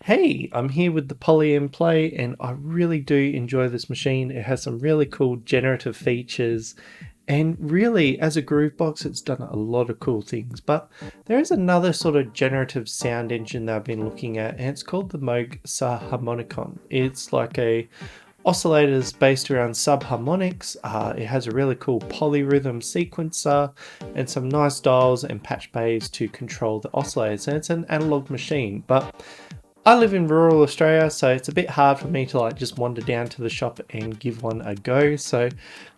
Hey, I'm here with the Polyend Play, and I really do enjoy this machine. It has some really cool generative features, and really, as a groove box, it's done a lot of cool things. But there is another sort of generative sound engine that I've been looking at, and it's called the Moog Subharmonicon. It's like a oscillators based around subharmonics. It has a really cool polyrhythm sequencer and some nice dials and patch bays to control the oscillators. And it's an analog machine, but I live in rural Australia, so it's a bit hard for me to just wander down to the shop and give one a go. So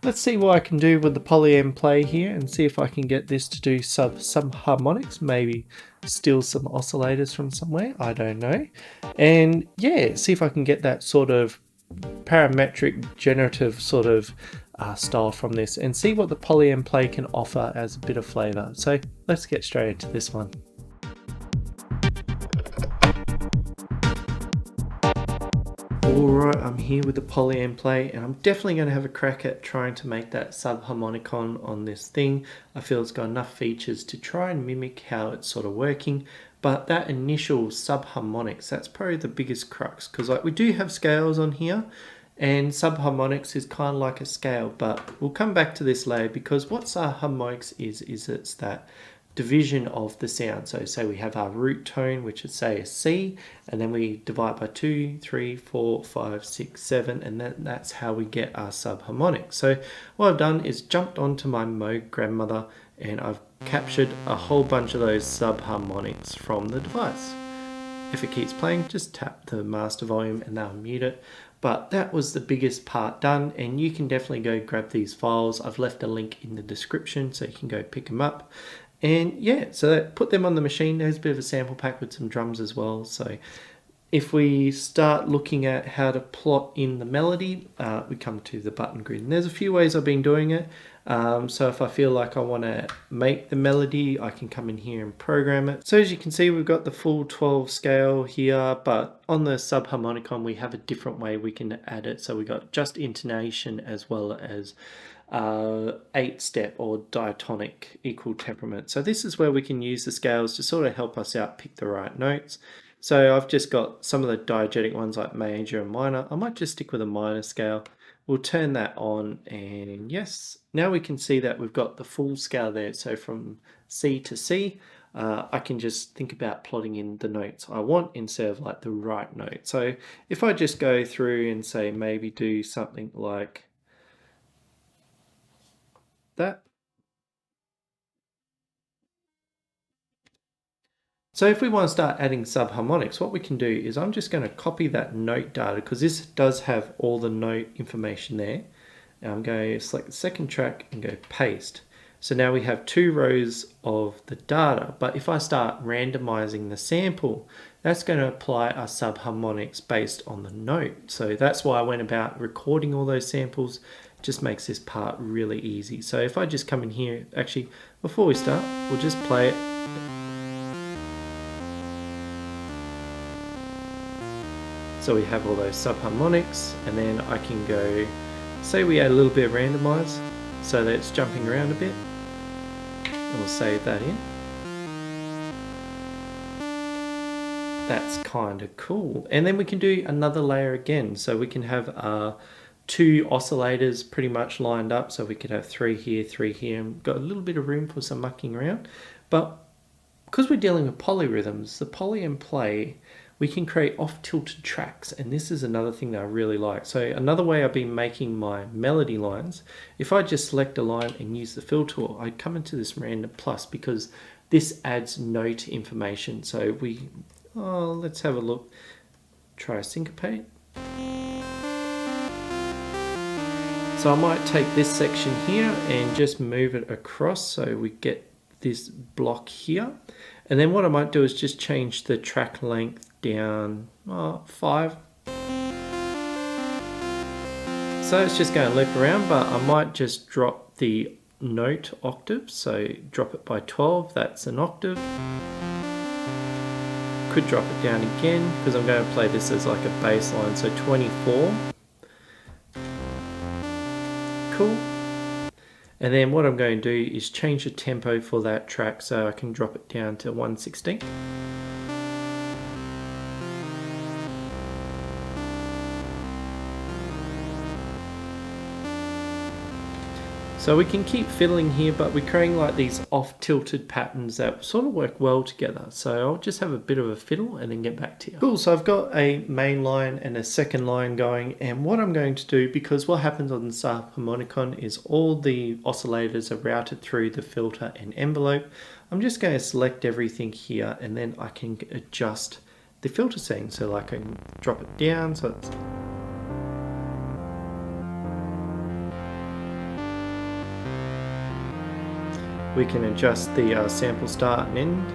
let's see what I can do with the Polyend Play here and see if I can get this to do some harmonics, maybe steal some oscillators from somewhere, I don't know. And yeah, see if I can get that sort of parametric generative sort of style from this and see what the Polyend Play can offer as a bit of flavor. So let's get straight into this one. Alright, I'm here with the Polyend Play, and I'm definitely going to have a crack at trying to make that subharmonicon on this thing. I feel it's got enough features to try and mimic how it's sort of working, but that initial subharmonics, that's probably the biggest crux, because we do have scales on here, and subharmonics is kind of like a scale, but we'll come back to this later, because what subharmonics is it's that division of the sound. So say we have our root tone, which is say a C, and then we divide by 2, 3, 4, 5, 6, 7, and that's how we get our subharmonic. So what I've done is jumped onto my Moog grandmother, and I've captured a whole bunch of those subharmonics from the device. If it keeps playing, just tap the master volume and that'll mute it. But that was the biggest part done, and you can definitely go grab these files. I've left a link in the description so you can go pick them up. And yeah, so that put them on the machine. There's a bit of a sample pack with some drums as well. So if we start looking at how to plot in the melody, we come to the button grid. And there's a few ways I've been doing it. So if I feel like I want to make the melody, I can come in here and program it. So as you can see, we've got the full 12 scale here, but on the Subharmonicon, we have a different way we can add it. So we got just intonation as well as 8-step or diatonic equal temperament. So this is where we can use the scales to sort of help us out pick the right notes. So I've just got some of the diegetic ones like major and minor. I might just stick with a minor scale. We'll turn that on, and yes, now we can see that we've got the full scale there. So from C to C, I can just think about plotting in the notes I want instead of like the right note. So if I just go through and say maybe do something like that. So if we want to start adding subharmonics, what we can do is I'm just going to copy that note data, because this does have all the note information there. And I'm going to select the second track and go paste. So now we have 2 rows of the data, but if I start randomizing the sample, that's going to apply our subharmonics based on the note. So that's why I went about recording all those samples. It just makes this part really easy. So if I just come in here, actually, before we start, we'll just play it. So we have all those subharmonics, and then I can go, say we add a little bit of randomize, so that it's jumping around a bit, and we'll save that in. That's kind of cool. And then we can do another layer again. So we can have 2 oscillators pretty much lined up. So we could have 3 here, and got a little bit of room for some mucking around. But because we're dealing with polyrhythms, the Polyend Play, we can create off-tilted tracks, and this is another thing that I really like. So another way I've been making my melody lines, if I just select a line and use the fill tool, I come into this random plus, because this adds note information. So let's have a look, try syncopate. So I might take this section here and just move it across so we get this block here. And then what I might do is just change the track length down 5. So it's just going to loop around, but I might just drop the note octave. So drop it by 12, that's an octave. Could drop it down again, because I'm going to play this as like a bass line, so 24. Cool. And then what I'm going to do is change the tempo for that track, so I can drop it down to 1/16. So we can keep fiddling here, but we're creating like these off-tilted patterns that sort of work well together. So I'll just have a bit of a fiddle and then get back to you. Cool, so I've got a main line and a second line going, and what I'm going to do, because what happens on the Subharmonicon is all the oscillators are routed through the filter and envelope. I'm just going to select everything here, and then I can adjust the filter setting. So like I can drop it down, so it's we can adjust the sample start and end.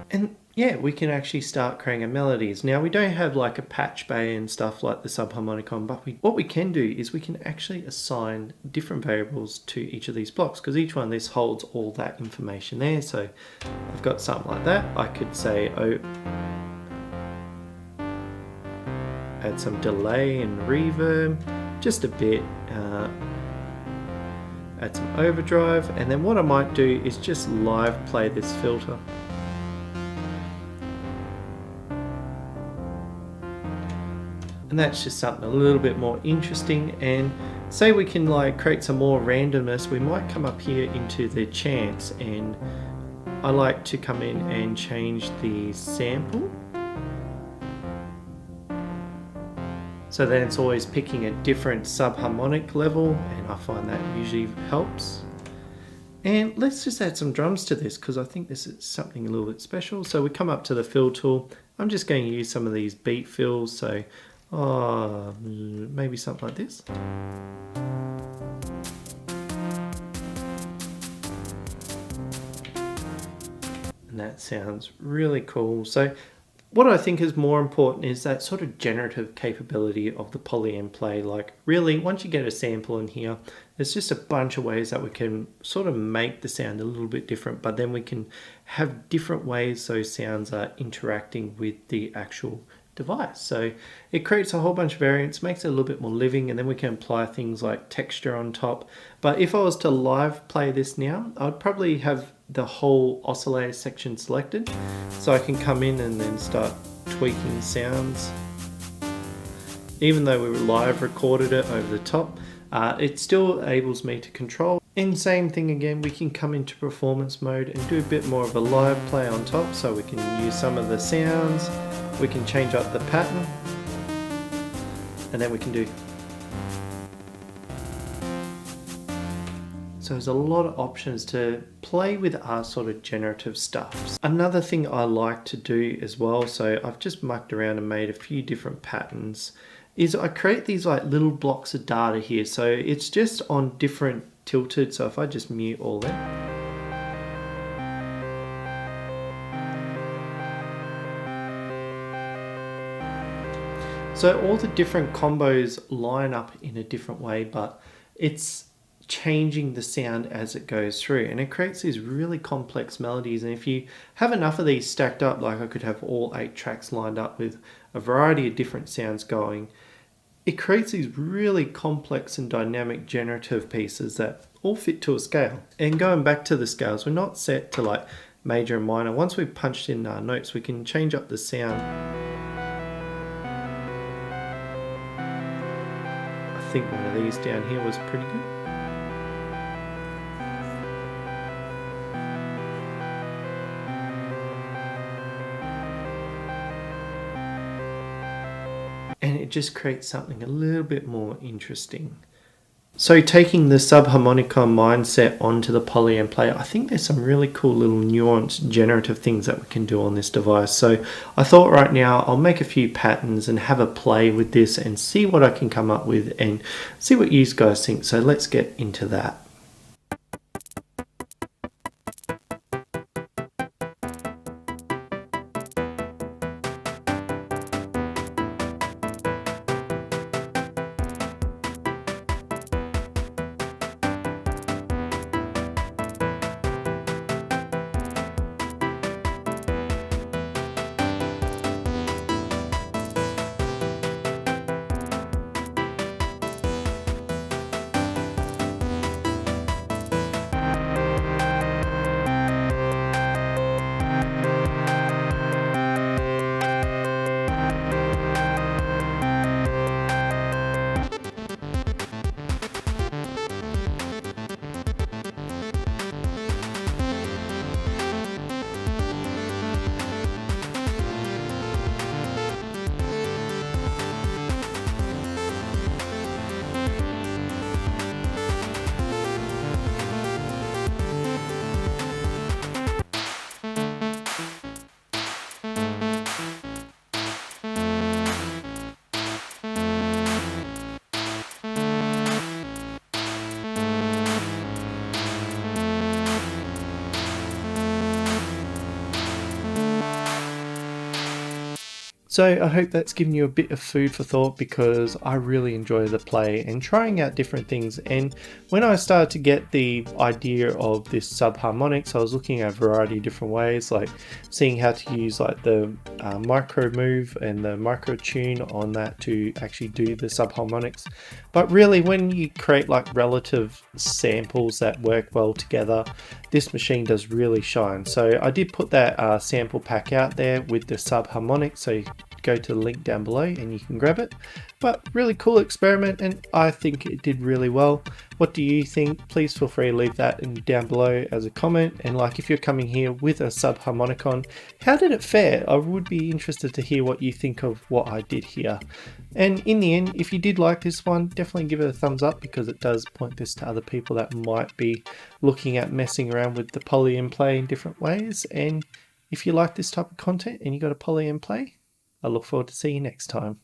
And yeah, we can actually start creating melodies. Now we don't have like a patch bay and stuff like the Subharmonicon, but what we can do is we can actually assign different variables to each of these blocks, because each one of these holds all that information there. So I've got something like that. I could say, oh, add some delay and reverb, just a bit, add some overdrive, and then what I might do is just live play this filter. And that's just something a little bit more interesting. And say we can like create some more randomness, we might come up here into the chance, and I like to come in and change the sample. So then it's always picking a different subharmonic level, and I find that usually helps. And let's just add some drums to this, because I think this is something a little bit special. So we come up to the fill tool. I'm just going to use some of these beat fills. So maybe something like this. And that sounds really cool. So what I think is more important is that sort of generative capability of the Polyend play. Like really, once you get a sample in here, there's just a bunch of ways that we can sort of make the sound a little bit different, but then we can have different ways those sounds are interacting with the actual device. So it creates a whole bunch of variants, makes it a little bit more living, and then we can apply things like texture on top. But if I was to live play this now, I'd probably have the whole oscillator section selected, so I can come in and then start tweaking sounds. Even though we live recorded it over the top, it still enables me to control. And same thing again, we can come into performance mode and do a bit more of a live play on top, so we can use some of the sounds, we can change up the pattern, and then we can do. So there's a lot of options to play with our sort of generative stuff. Another thing I like to do as well, so I've just mucked around and made a few different patterns, is I create these like little blocks of data here. So it's just on different tilted. So if I just mute all that. So all the different combos line up in a different way, but it's changing the sound as it goes through, and it creates these really complex melodies. And if you have enough of these stacked up, like I could have all 8 tracks lined up with a variety of different sounds going, it creates these really complex and dynamic generative pieces that all fit to a scale. And going back to the scales, we're not set to like major and minor. Once we've punched in our notes, we can change up the sound. I think one of these down here was pretty good. And it just creates something a little bit more interesting. So taking the Subharmonicon mindset onto the Polyend player, I think there's some really cool little nuanced generative things that we can do on this device. So I thought right now I'll make a few patterns and have a play with this and see what I can come up with and see what you guys think. So let's get into that. So I hope that's given you a bit of food for thought, because I really enjoy the play and trying out different things. And when I started to get the idea of this sub-harmonics, I was looking at a variety of different ways, like seeing how to use like the micro move and the micro tune on that to actually do the sub-harmonics. But really, when you create like relative samples that work well together, this machine does really shine. So I did put that sample pack out there with the sub-harmonics, so you go to the link down below and you can grab it. But really cool experiment, and I think it did really well. What do you think? Please feel free to leave that down below as a comment. And like, if you're coming here with a Subharmonicon, how did it fare? I would be interested to hear what you think of what I did here. And in the end, if you did like this one, definitely give it a thumbs up, because it does point this to other people that might be looking at messing around with the Polyend play in different ways. And if you like this type of content and you got a Polyend play, I look forward to seeing you next time.